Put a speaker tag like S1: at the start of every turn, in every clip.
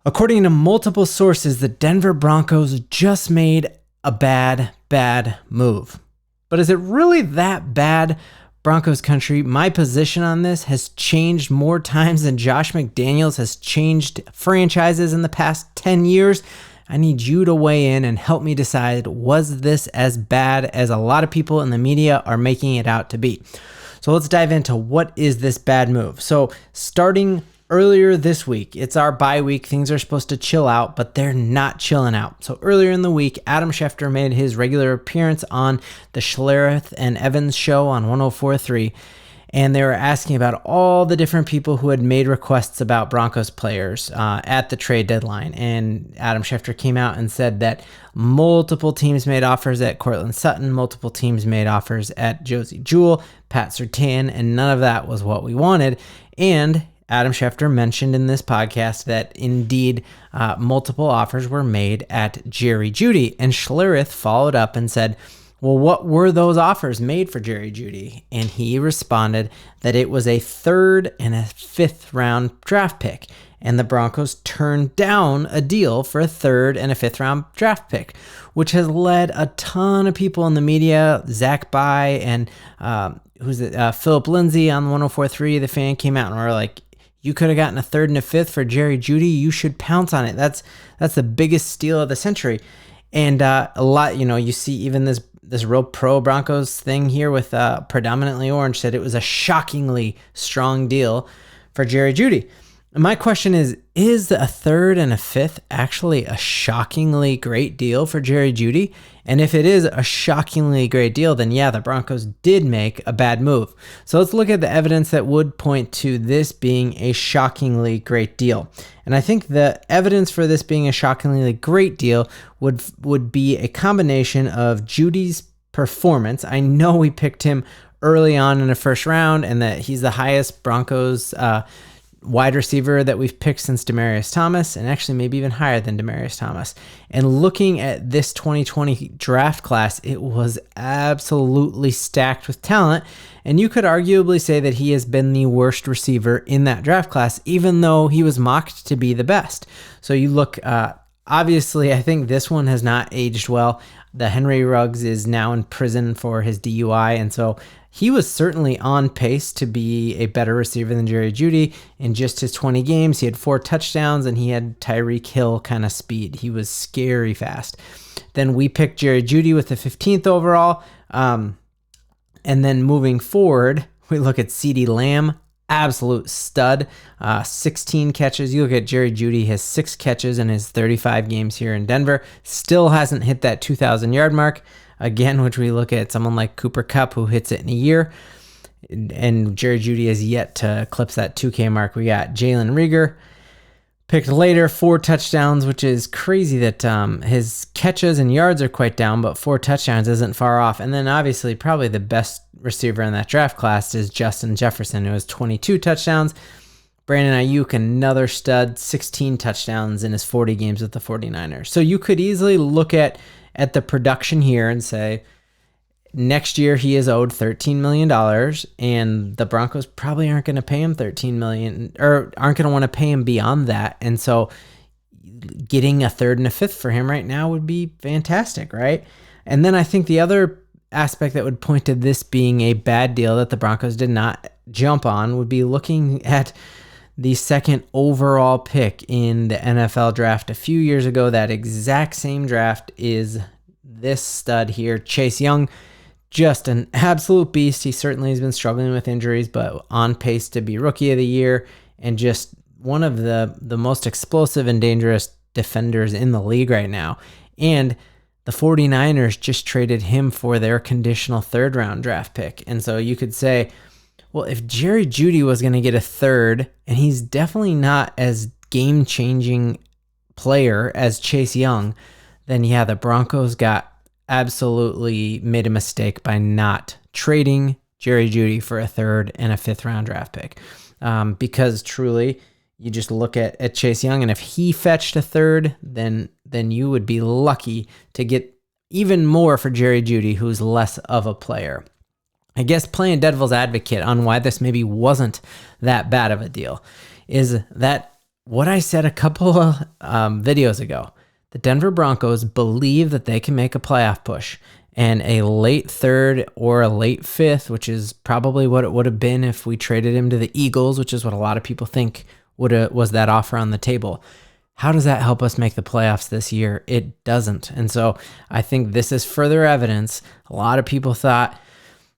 S1: According to multiple sources, the Denver Broncos just made a bad move. But is it really that bad? Broncos Country, my position on this has changed more times than Josh McDaniels has changed franchises in the past 10 years. I need you to weigh in and help me decide, was this as bad as a lot of people in the media are making it out to be? So let's dive into what is this bad move. So starting earlier this week, it's our bye week. Things are supposed to chill out, but they're not chilling out. So earlier in the week, Adam Shefter made his regular appearance on the Schlereth and Evans show on 104.3, and they were asking about all the different people who had made requests about Broncos players at the trade deadline. And Adam Schefter came out and said that multiple teams made offers at Cortland Sutton, multiple teams made offers at Josie Jewell, Pat Surtain, and none of that was what we wanted. And Adam Schefter mentioned in this podcast that indeed multiple offers were made at Jerry Jeudy, and Schlereth followed up and said, well, what were those offers made for Jerry Jeudy? And he responded that it was a 3rd and a 5th round draft pick, and the Broncos turned down a deal for a 3rd and a 5th round draft pick, which has led a ton of people in the media, Zach By and Philip Lindsay on 104.3, the fan, came out and were like, you could have gotten a 3rd and a 5th for Jerry Jeudy. You should pounce on it. That's the biggest steal of the century. And a lot, you see even this real pro Broncos thing here with predominantly orange said it was a shockingly strong deal for Jerry Jeudy. And my question is a 3rd and a 5th actually a shockingly great deal for Jerry Jeudy? And if it is a shockingly great deal, then yeah, the Broncos did make a bad move. So let's look at the evidence that would point to this being a shockingly great deal. And I think the evidence for this being a shockingly great deal would be a combination of Jeudy's performance. I know we picked him early on in the first round and that he's the highest Broncos wide receiver that we've picked since Demaryius Thomas, and actually maybe even higher than Demaryius Thomas. And looking at this 2020 draft class, it was absolutely stacked with talent, and you could arguably say that he has been the worst receiver in that draft class, even though he was mocked to be the best. So you look, obviously, I think this one has not aged well. The Henry Ruggs is now in prison for his DUI, and so he was certainly on pace to be a better receiver than Jerry Jeudy. In just his 20 games, he had 4 touchdowns, and he had Tyreek Hill kind of speed. He was scary fast. Then we picked Jerry Jeudy with the 15th overall. And then moving forward, we look at CeeDee Lamb, absolute stud, 16 catches. You look at Jerry Jeudy, has 6 catches in his 35 games here in Denver. Still hasn't hit that 2,000-yard mark. Again, which we look at someone like Cooper Kupp, who hits it in a year, and Jerry Jeudy has yet to eclipse that 2K mark. We got Jalen Reagor, picked later, 4 touchdowns, which is crazy that his catches and yards are quite down, but 4 touchdowns isn't far off. And then obviously probably the best receiver in that draft class is Justin Jefferson, who has 22 touchdowns. Brandon Ayuk, another stud, 16 touchdowns in his 40 games with the 49ers. So you could easily look at the production here and say, next year he is owed $13 million, and the Broncos probably aren't going to pay him $13 million, or aren't going to want to pay him beyond that. And so getting a 3rd and a 5th for him right now would be fantastic, right? And then I think the other aspect that would point to this being a bad deal that the Broncos did not jump on would be looking at the 2nd overall pick in the NFL draft a few years ago. That exact same draft is this stud here, Chase Young. Just an absolute beast. He certainly has been struggling with injuries, but on pace to be Rookie of the Year, and just one of the most explosive and dangerous defenders in the league right now. And the 49ers just traded him for their conditional 3rd round draft pick. And so you could say, well, if Jerry Jeudy was going to get a 3rd, and he's definitely not as game-changing player as Chase Young, then yeah, the Broncos absolutely made a mistake by not trading Jerry Jeudy for a 3rd and a 5th round draft pick. Because truly, you just look at Chase Young, and if he fetched a 3rd, then you would be lucky to get even more for Jerry Jeudy, who's less of a player. I guess playing devil's advocate on why this maybe wasn't that bad of a deal is that what I said a couple of videos ago. The Denver Broncos believe that they can make a playoff push, and a late third or a late fifth, which is probably what it would have been if we traded him to the Eagles, which is what a lot of people think was that offer on the table. How does that help us make the playoffs this year? It doesn't. And so I think this is further evidence. A lot of people thought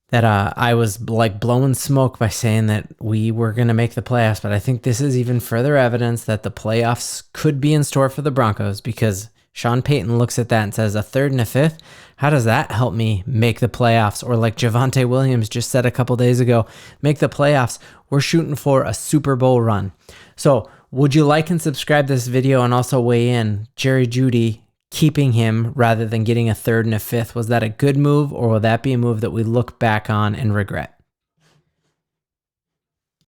S1: that I was like blowing smoke by saying that we were going to make the playoffs, but I think this is even further evidence that the playoffs could be in store for the Broncos, because Sean Payton looks at that and says, a third and a fifth, how does that help me make the playoffs? Or like Javonte Williams just said a couple days ago, make the playoffs. We're shooting for a Super Bowl run. So would you like and subscribe this video and also weigh in? Jerry Jeudy, keeping him rather than getting a third and a fifth, was that a good move, or will that be a move that we look back on and regret?